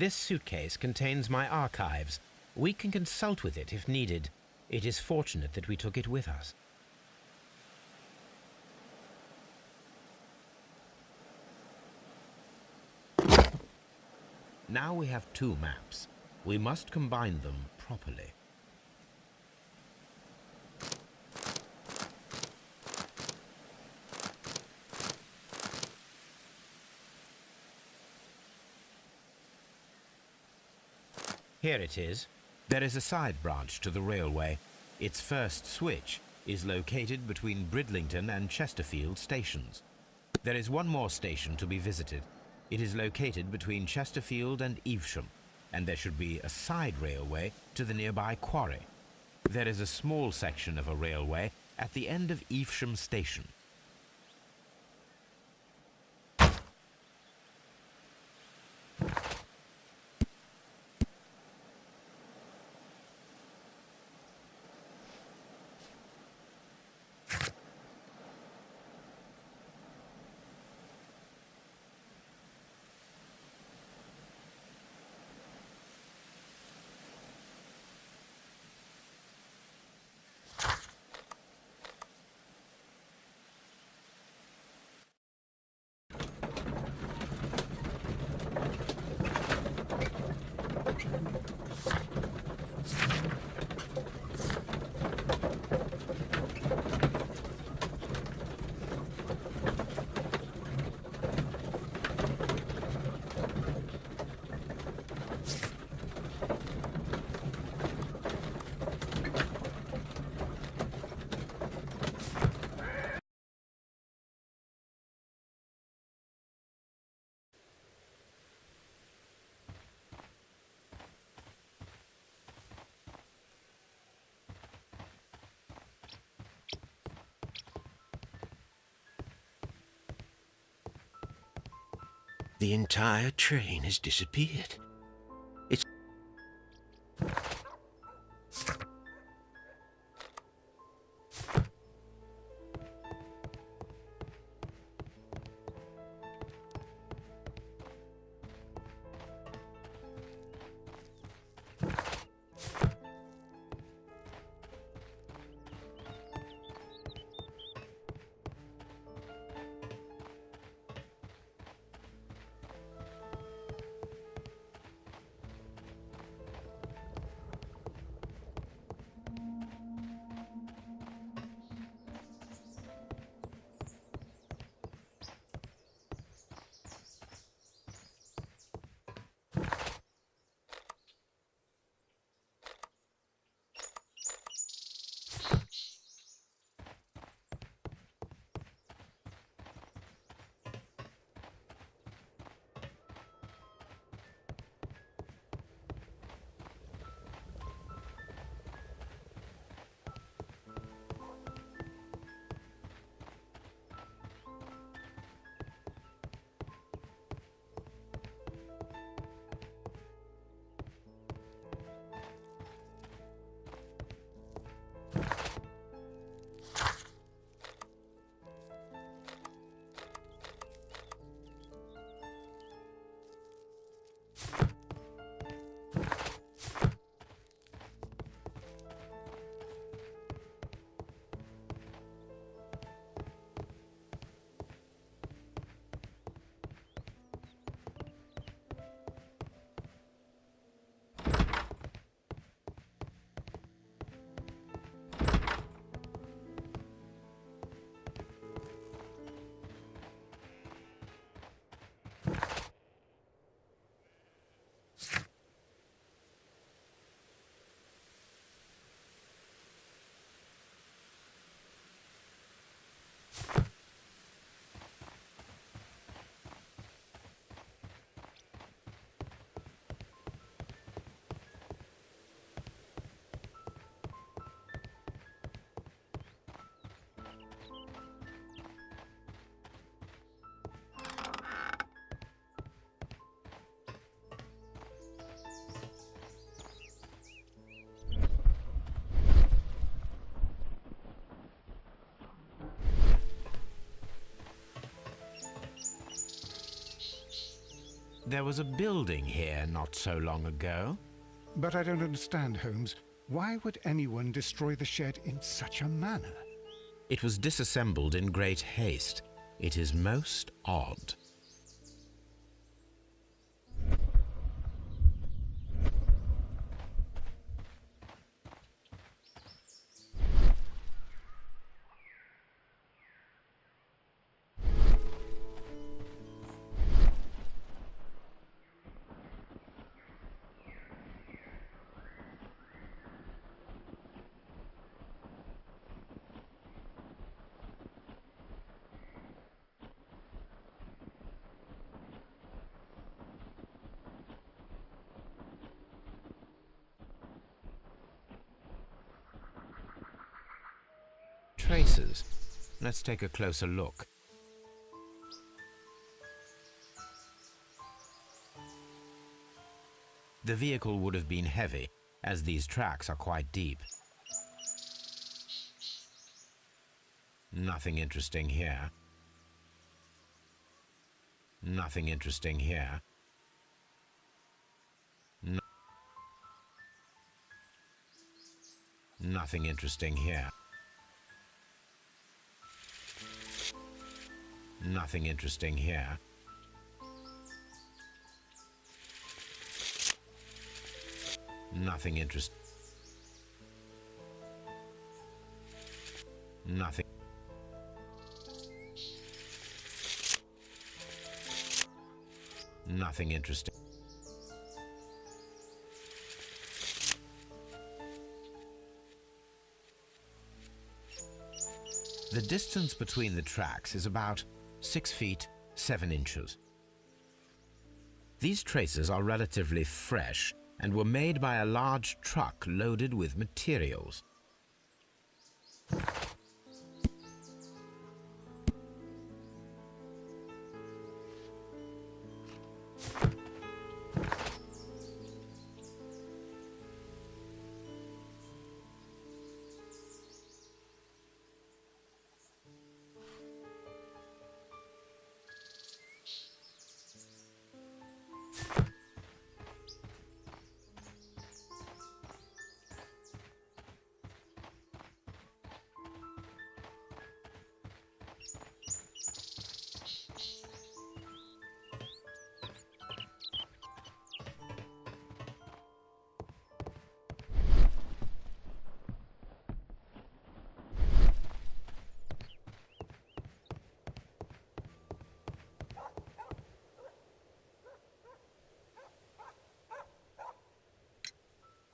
This suitcase contains my archives. We can consult with it if needed. It is fortunate that we took it with us. Now we have two maps. We must combine them properly. Here it is. There is a side branch to the railway. Its first switch is located between Bridlington and Chesterfield stations. There is one more station to be visited. It is located between Chesterfield and Evesham, and there should be a side railway to the nearby quarry. There is a small section of a railway at the end of Evesham station. The entire train has disappeared. It's... There was a building here not so long ago. But I don't understand, Holmes. Why would anyone destroy the shed in such a manner? It was disassembled in great haste. It is most odd. Traces. Let's take a closer look. The vehicle would have been heavy, as these tracks are quite deep. Nothing interesting here. Nothing interesting here. Nothing interesting here. Nothing interesting here. Nothing interest. Nothing. Nothing interesting. The distance between the tracks is about 6 feet 7 inches. These traces are relatively fresh and were made by a large truck loaded with materials.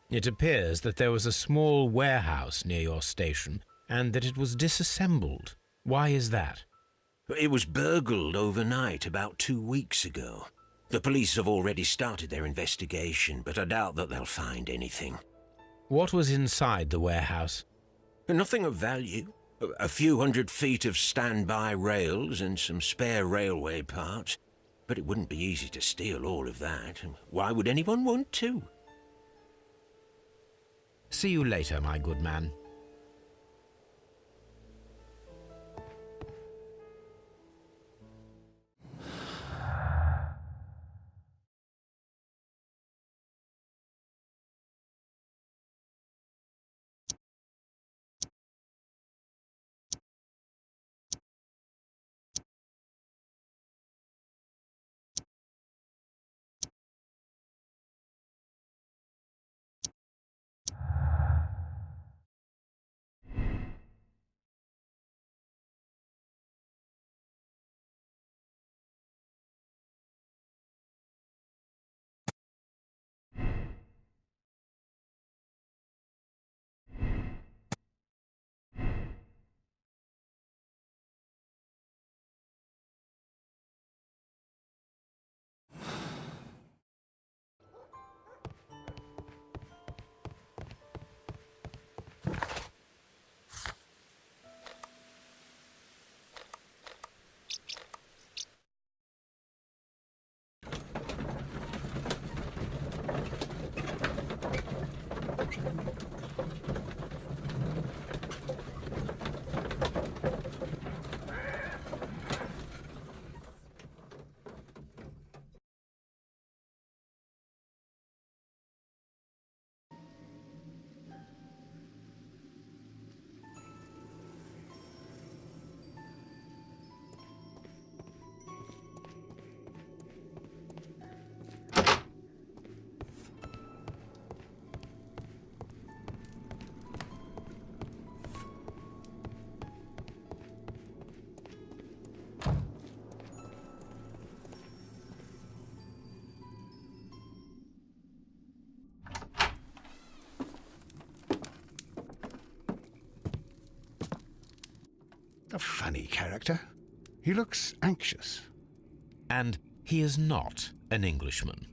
It appears that there was a small warehouse near your station and that it was disassembled. Why is that? It was burgled overnight about 2 weeks ago. The police have already started their investigation, but I doubt that they'll find anything. What was inside the warehouse? Nothing of value. A few 100 feet of standby rails and some spare railway parts. But it wouldn't be easy to steal all of that. Why would anyone want to? See you later, my good man. a funny character. He looks anxious. And he is not an Englishman.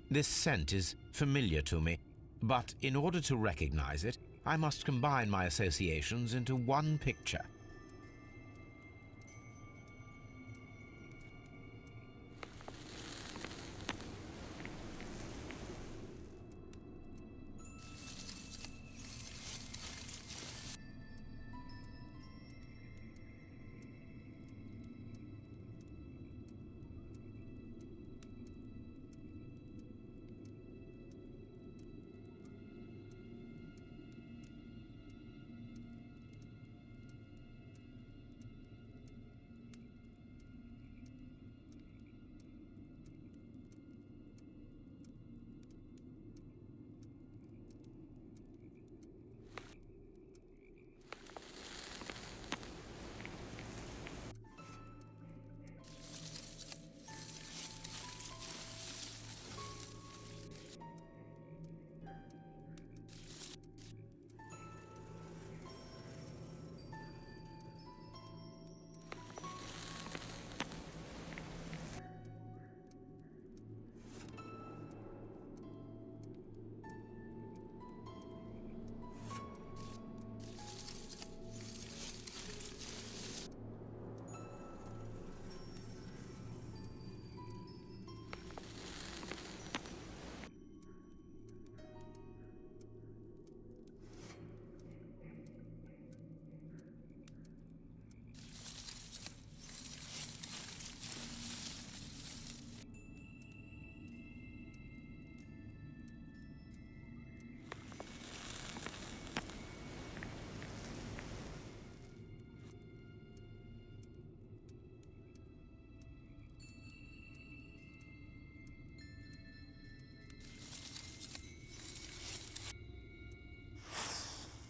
This scent is familiar to me, but in order to recognize it, I must combine my associations into one picture.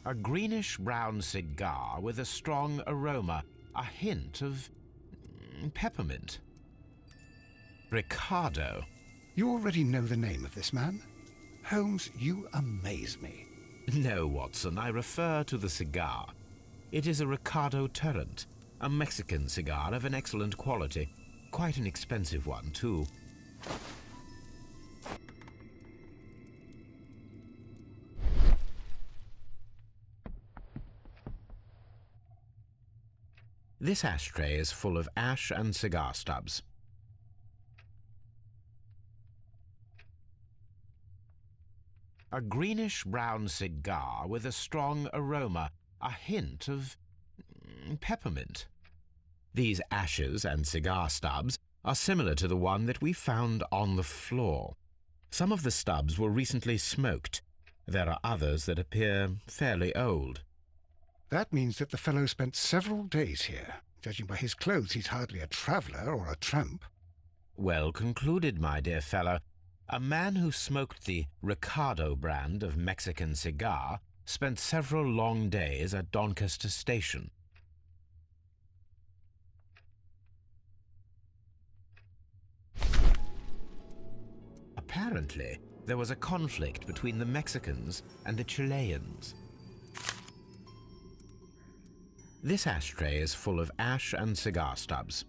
A greenish-brown cigar with a strong aroma, a hint of peppermint. Ricardo. You already know the name of this man? Holmes, you amaze me. No, Watson, I refer to the cigar. It is a Ricardo Turrent, a Mexican cigar of an excellent quality. Quite an expensive one, too. This ashtray is full of ash and cigar stubs. A greenish-brown cigar with a strong aroma, a hint of peppermint. These ashes and cigar stubs are similar to the one that we found on the floor. Some of the stubs were recently smoked. There are others that appear fairly old. That means that the fellow spent several days here. Judging by his clothes, he's hardly a traveller or a tramp. Well concluded, my dear fellow. A man who smoked the Ricardo brand of Mexican cigar spent several long days at Doncaster Station. Apparently, there was a conflict between the Mexicans and the Chileans. This ashtray is full of ash and cigar stubs.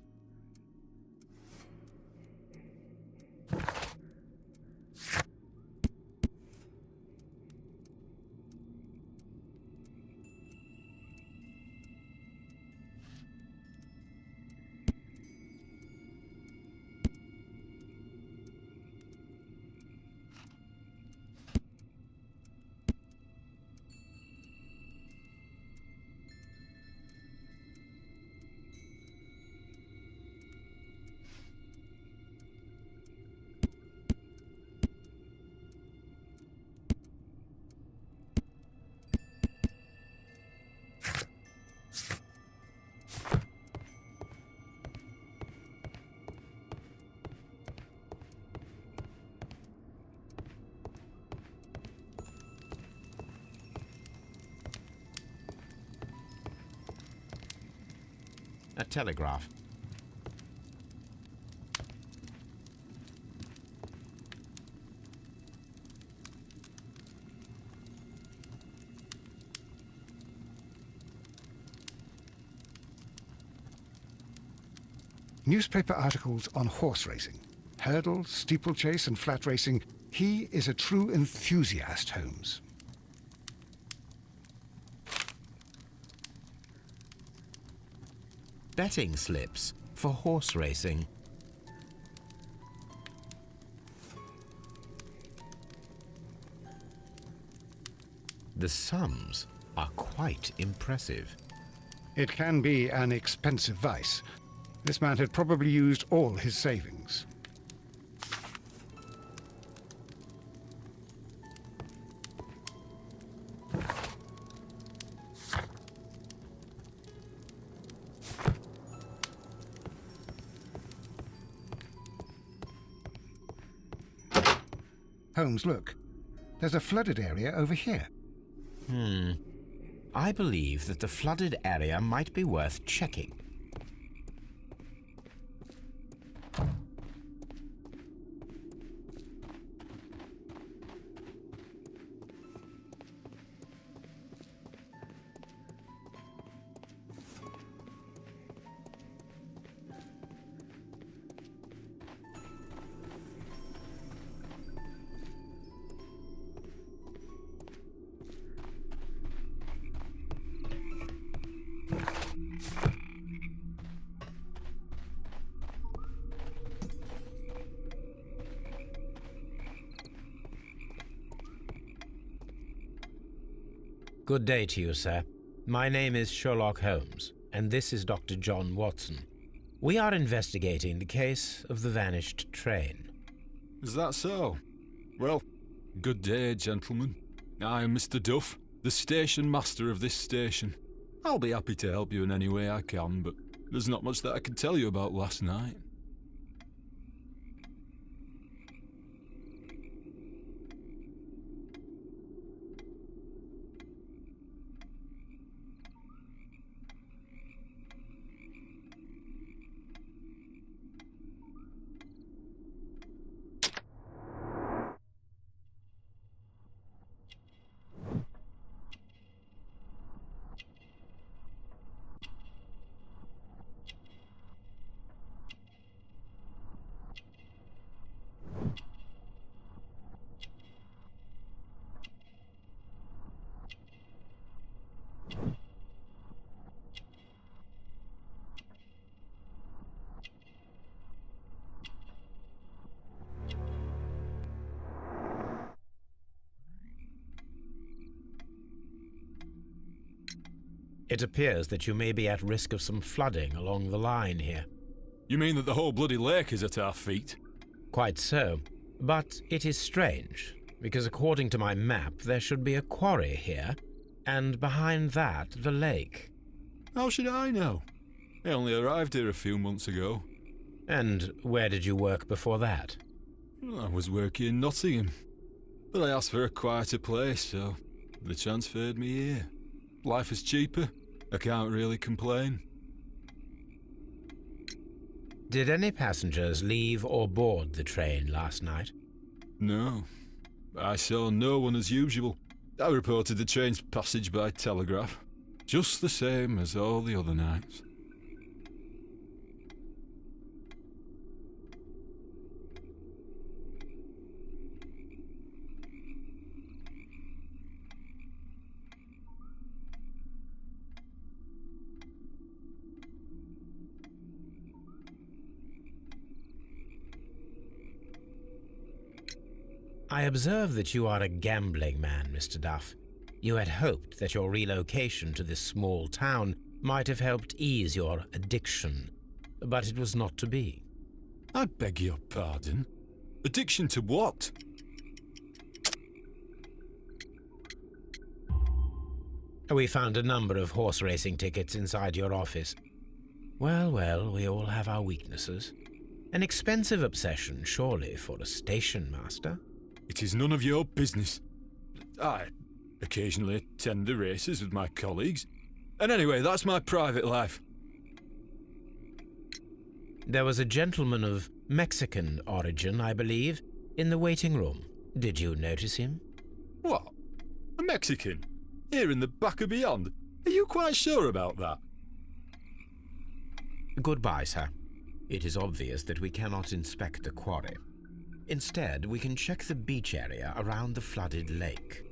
a telegraph. Newspaper articles on horse racing. Hurdle, steeplechase and flat racing. He is a true enthusiast, Holmes. Betting slips for horse racing. The sums are quite impressive. It can be an expensive vice. This man had probably used all his savings. Holmes, look. There's a flooded area over here. I believe that the flooded area might be worth checking. Good day to you, sir. My name is Sherlock Holmes, and this is Dr. John Watson. We are investigating the case of the vanished train. Is that so? Well, good day, gentlemen. I am Mr. Duff, the station master of this station. I'll be happy to help you in any way I can, but there's not much that I can tell you about last night. It appears that you may be at risk of some flooding along the line here. You mean that the whole bloody lake is at our feet? Quite so. But it is strange, because according to my map, there should be a quarry here, and behind that, the lake. How should I know? I only arrived here a few months ago. And where did you work before that? I was working in Nottingham, but I asked for a quieter place, so they transferred me here. Life is cheaper. I can't really complain. Did any passengers leave or board the train last night? No. I saw no one as usual. I reported the train's passage by telegraph, just the same as all the other nights. I observe that you are a gambling man, Mr. Duff. You had hoped that your relocation to this small town might have helped ease your addiction, but it was not to be. I beg your pardon? Addiction to what? We found a number of horse racing tickets inside your office. Well, we all have our weaknesses. An expensive obsession, surely, for a station master. It is none of your business. I occasionally attend the races with my colleagues. And anyway, that's my private life. There was a gentleman of Mexican origin, I believe, in the waiting room. Did you notice him? What? A Mexican? Here in the back of beyond? Are you quite sure about that? Goodbye, sir. It is obvious that we cannot inspect the quarry. Instead, we can check the beach area around the flooded lake.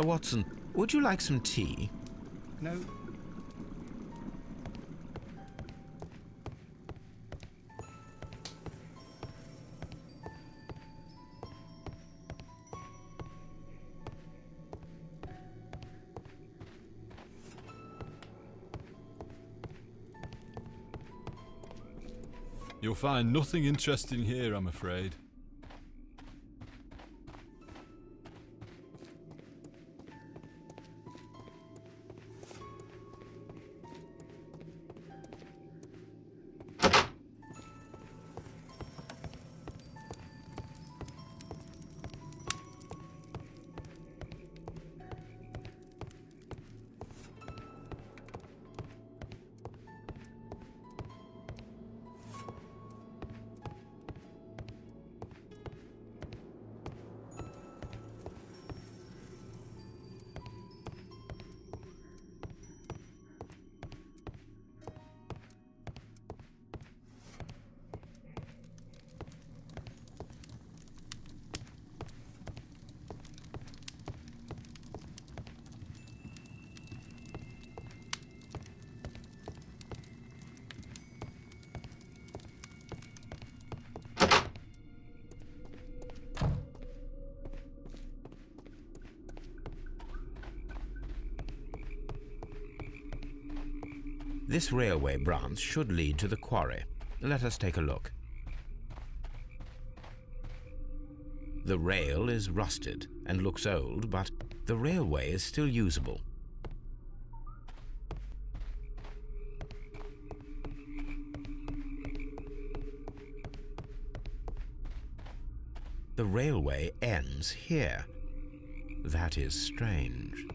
Watson, would you like some tea? No. You'll find nothing interesting here, I'm afraid. This railway branch should lead to the quarry. Let us take a look. The rail is rusted and looks old, but the railway is still usable. The railway ends here. That is strange.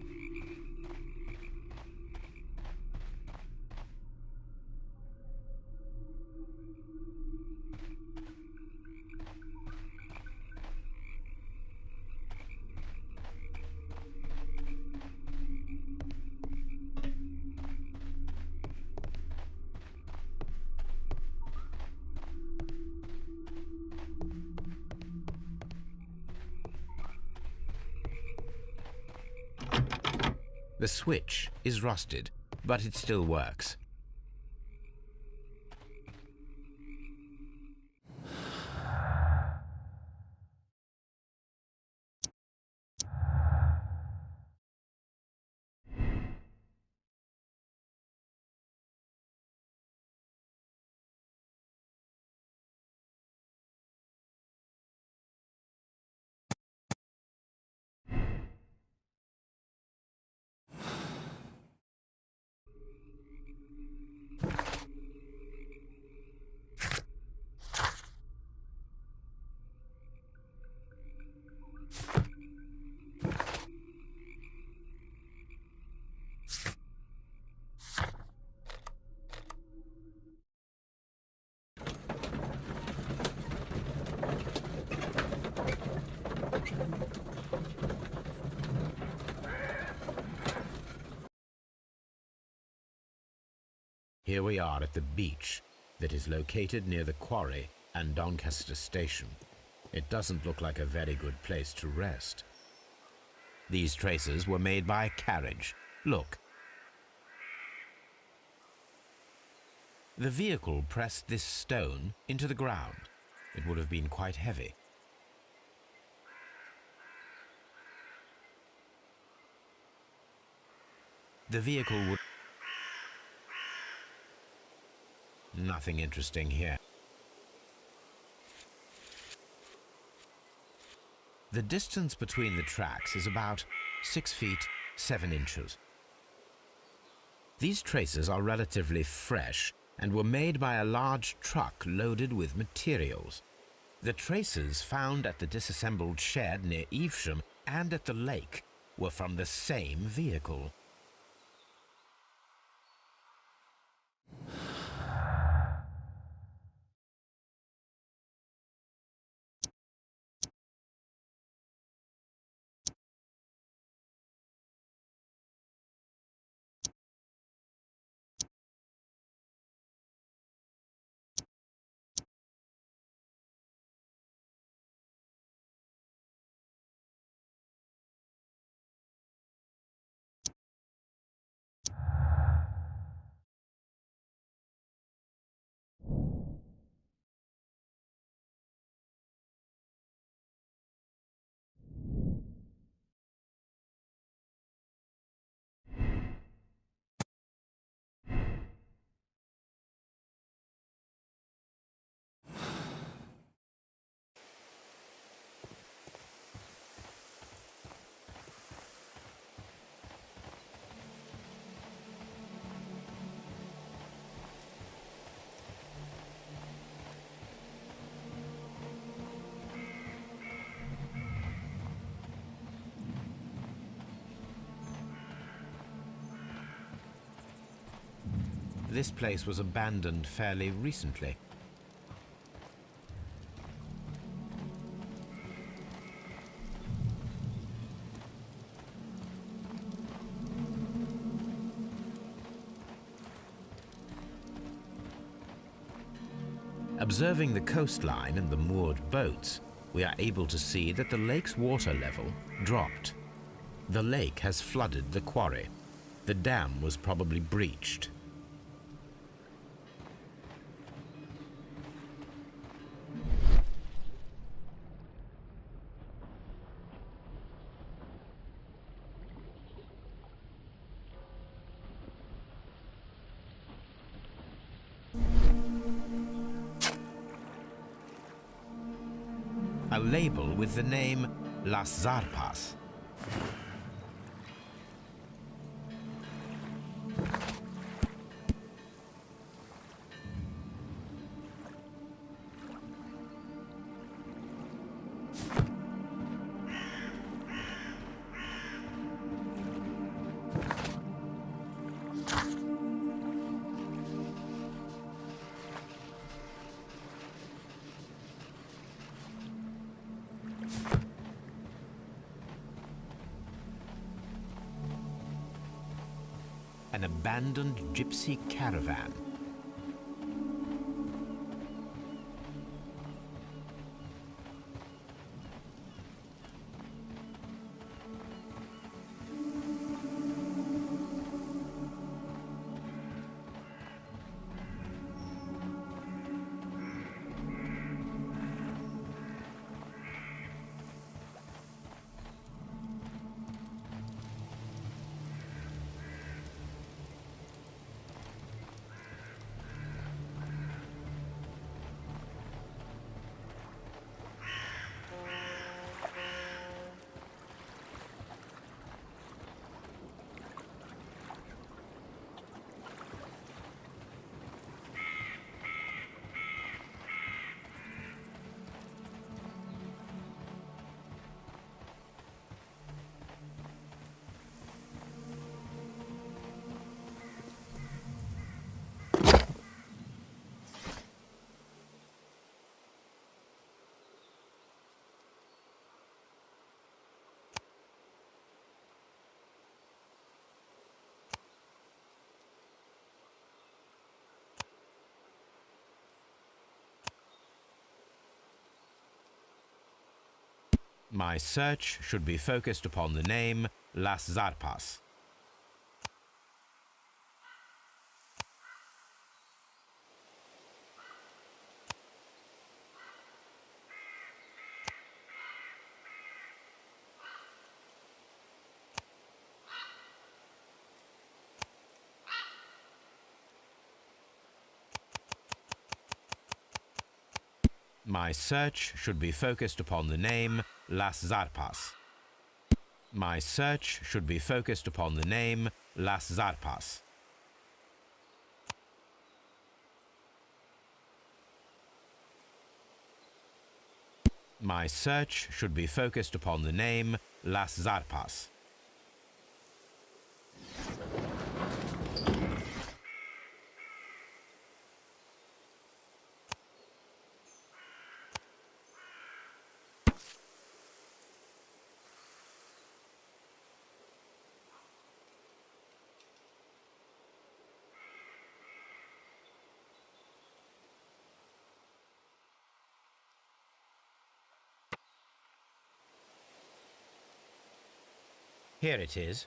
The switch is rusted, but it still works. Here we are at the beach that is located near the quarry and Doncaster station. It doesn't look like a very good place to rest. These traces were made by a carriage. Look. The vehicle pressed this stone into the ground. It would have been quite heavy. The vehicle would... Nothing interesting here. The distance between the tracks is about 6 feet 7 inches. These traces are relatively fresh and were made by a large truck loaded with materials. The traces found at the disassembled shed near Evesham and at the lake were from the same vehicle. This place was abandoned fairly recently. Observing the coastline and the moored boats, we are able to see that the lake's water level dropped. The lake has flooded the quarry. The dam was probably breached. A label with the name Las Zarpas. An abandoned gypsy caravan. My search should be focused upon the name Las Zarpas. My search should be focused upon the name Las Zarpas. My search should be focused upon the name Las Zarpas. My search should be focused upon the name Las Zarpas. Here it is.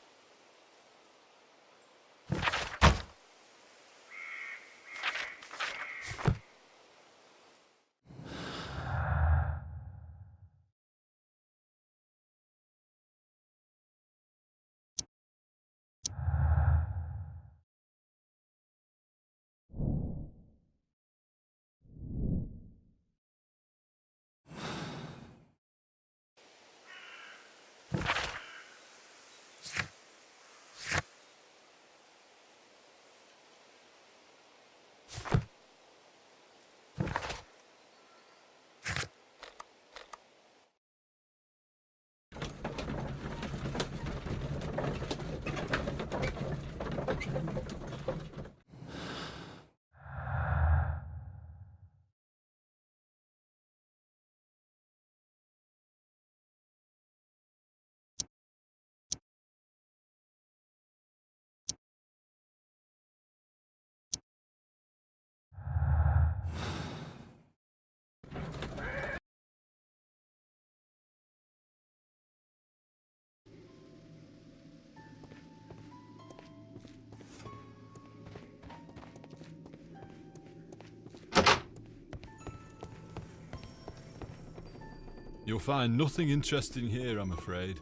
You'll find nothing interesting here, I'm afraid.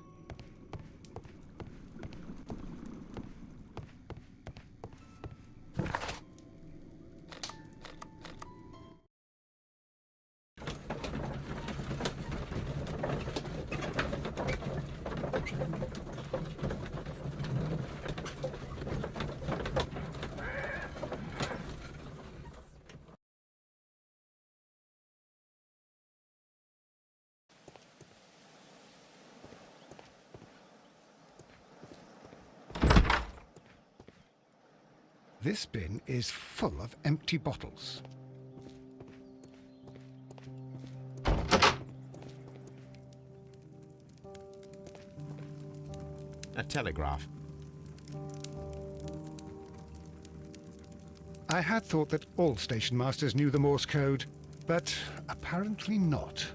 This bin is full of empty bottles. A telegraph. I had thought that all station masters knew the Morse code, but apparently not.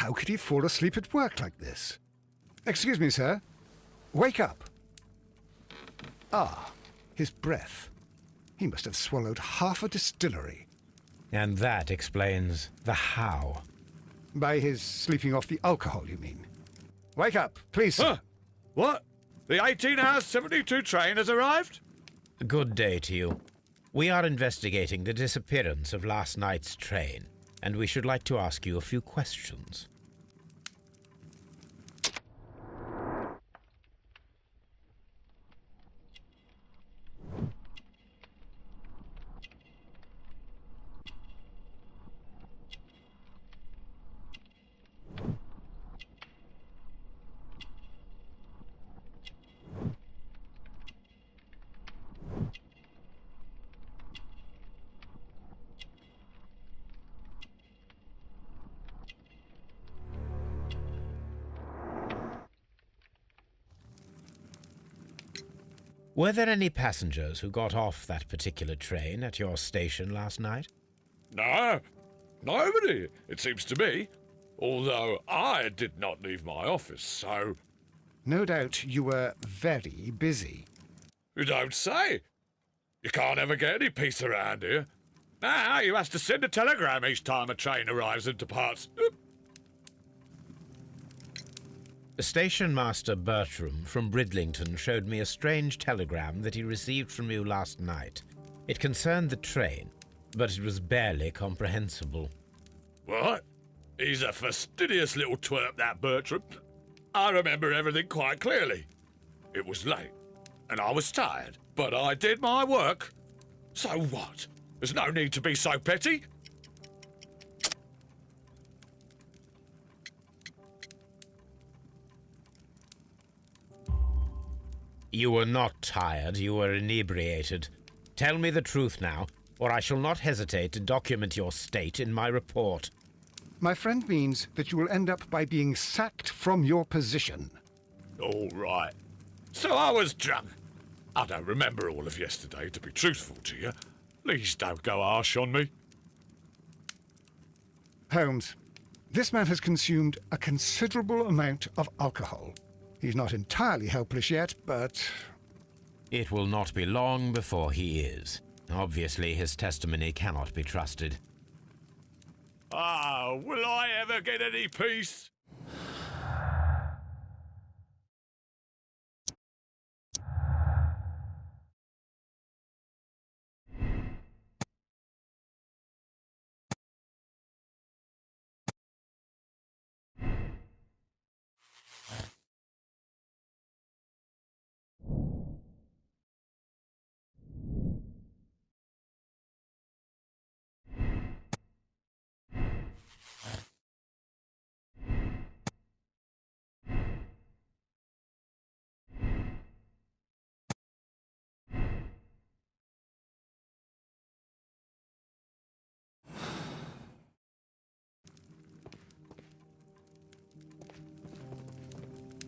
How could he fall asleep at work like this? Excuse me, sir. Wake up. Ah, his breath. He must have swallowed half a distillery. And that explains the how. By his sleeping off the alcohol, you mean? Wake up, please, sir. Huh? What? The 18-hour 72 train has arrived? Good day to you. We are investigating the disappearance of last night's train, and we should like to ask you a few questions. Were there any passengers who got off that particular train at your station last night? No, nobody, it seems to me. Although I did not leave my office, so... No doubt you were very busy. You don't say. You can't ever get any peace around here. Now you have to send a telegram each time a train arrives and departs. Station Master Bertram from Bridlington showed me a strange telegram that he received from you last night. It concerned the train, but it was barely comprehensible. What? He's a fastidious little twerp, that Bertram. I remember everything quite clearly. It was late, and I was tired, but I did my work. So what? There's no need to be so petty. You were not tired, you were inebriated. Tell me the truth now, or I shall not hesitate to document your state in my report. My friend means that you will end up by being sacked from your position. All right. So I was drunk. I don't remember all of yesterday, to be truthful to you. Please don't go harsh on me. Holmes, this man has consumed a considerable amount of alcohol. He's not entirely helpless yet, but... It will not be long before he is. Obviously, his testimony cannot be trusted. Ah, will I ever get any peace?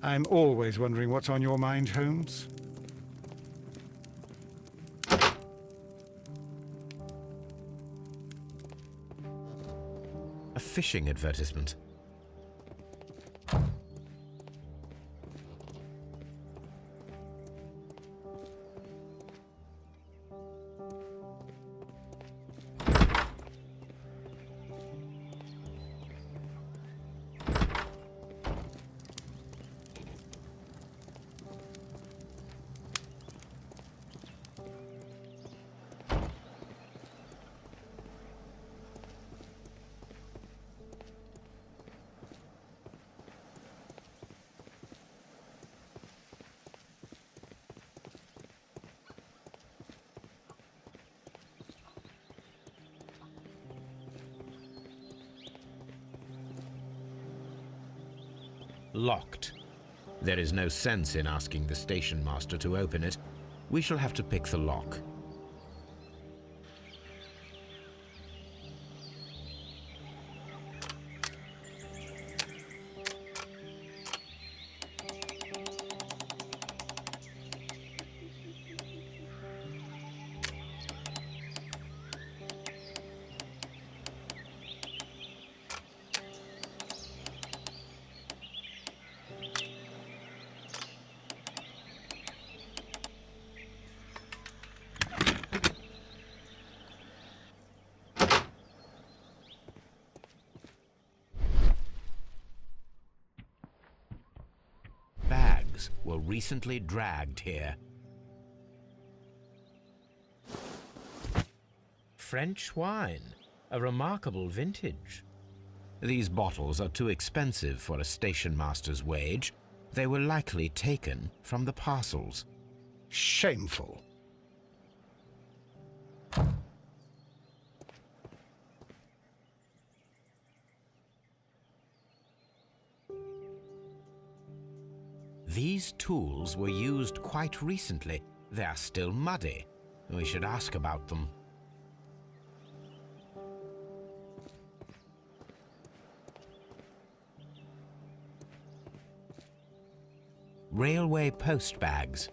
I'm always wondering what's on your mind, Holmes. A fishing advertisement. Locked. There is no sense in asking the station master to open it. We shall have to pick the lock. Were recently dragged here. French wine, a remarkable vintage. These bottles are too expensive for a station master's wage. They were likely taken from the parcels. Shameful. These tools were used quite recently. They are still muddy. We should ask about them. Railway post bags.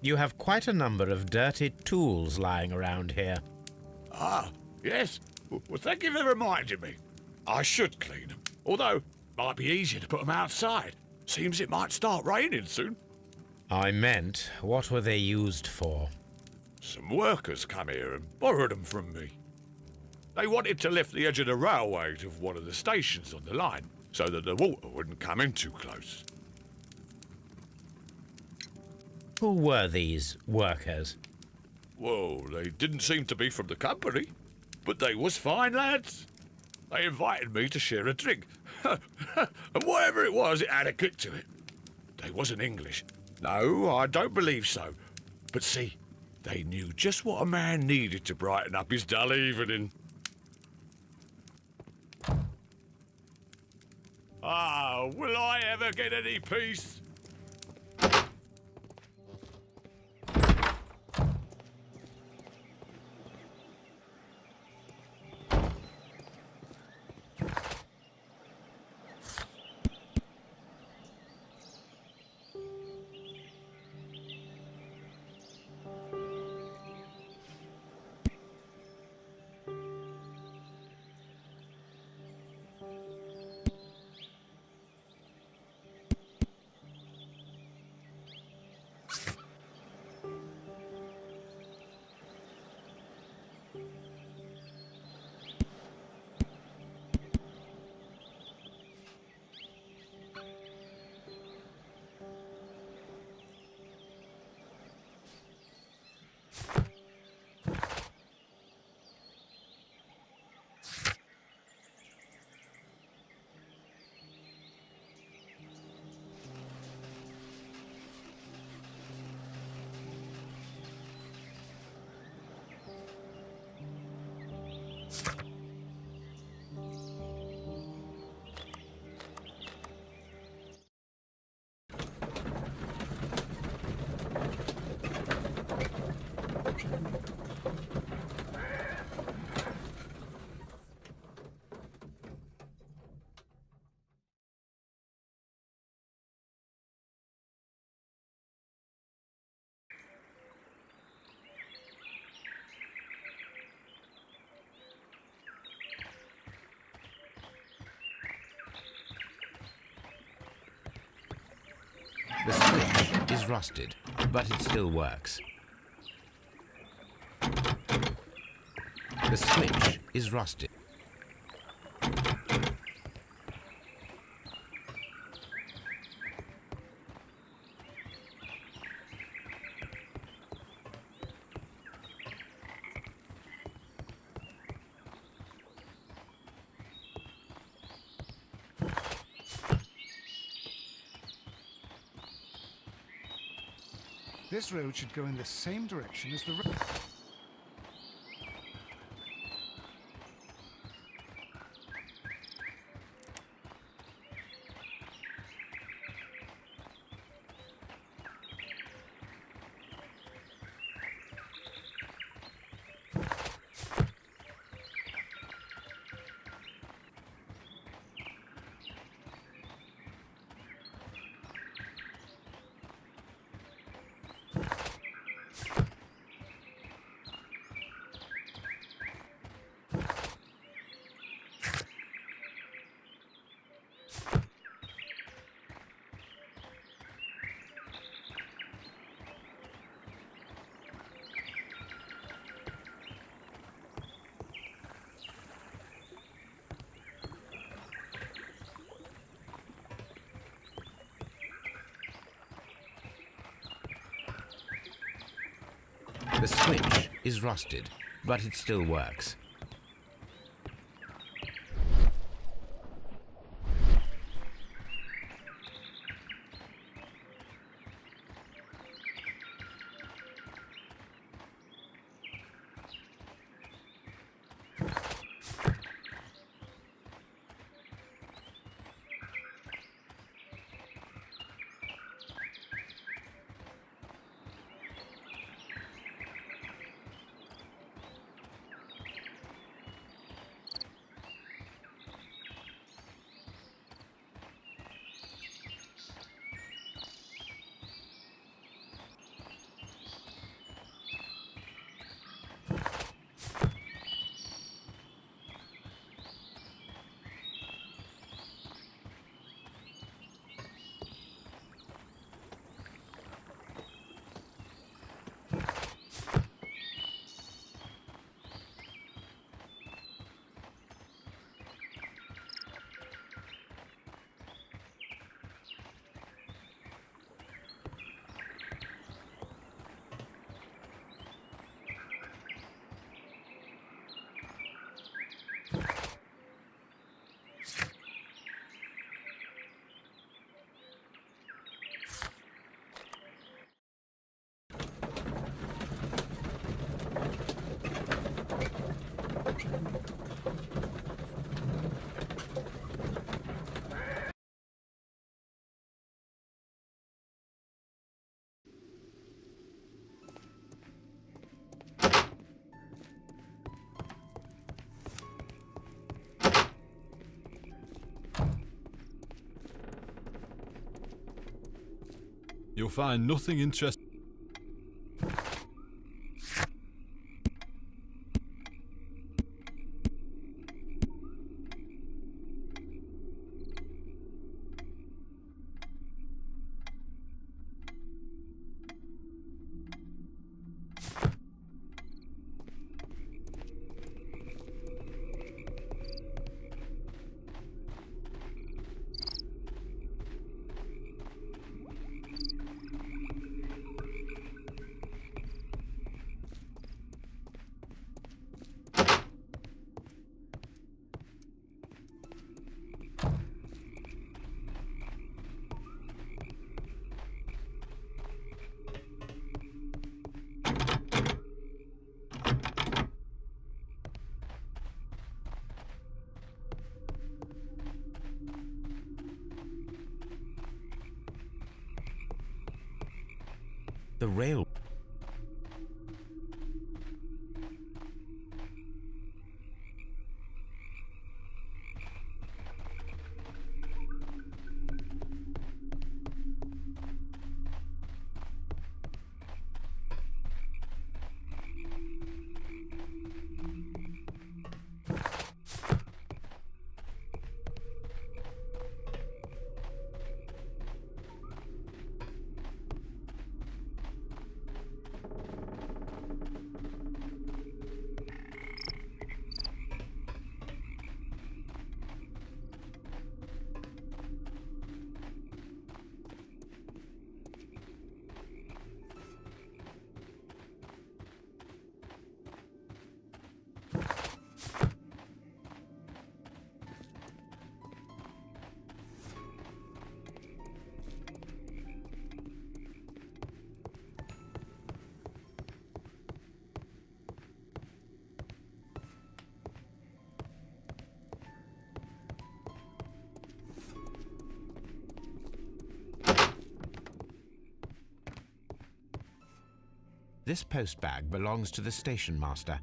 You have quite a number of dirty tools lying around here. Ah, yes. Well, thank you for reminding me. I should clean them. Although, it might be easier to put them outside. Seems it might start raining soon. I meant, what were they used for? Some workers come here and borrowed them from me. They wanted to lift the edge of the railway to one of the stations on the line, so that the water wouldn't come in too close. Who were these workers? Well, they didn't seem to be from the company, but they was fine lads. They invited me to share a drink, and whatever it was, it had a kick to it. They wasn't English. No, I don't believe so. But see, they knew just what a man needed to brighten up his dull evening. Ah, will I ever get any peace? The switch is rusted, but it still works. The switch is rusted. This road should go in the same direction as the road. The switch is rusted, but it still works. You'll find nothing interesting. The rail. This postbag belongs to the station master.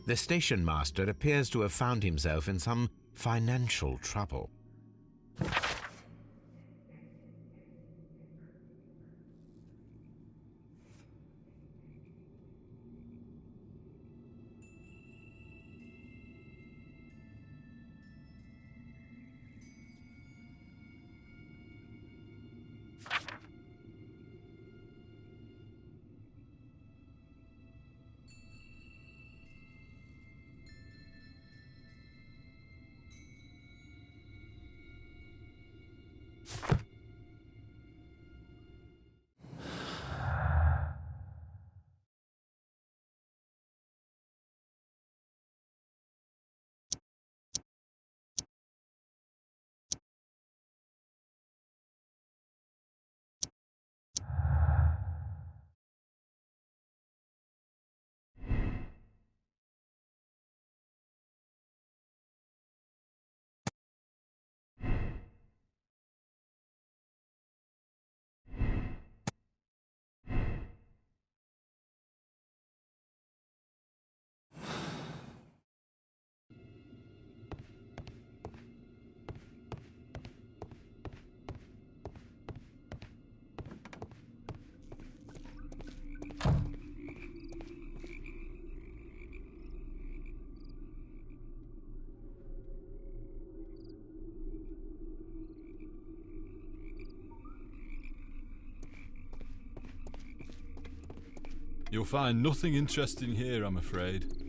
The station master appears to have found himself in some financial trouble. You'll find nothing interesting here, I'm afraid.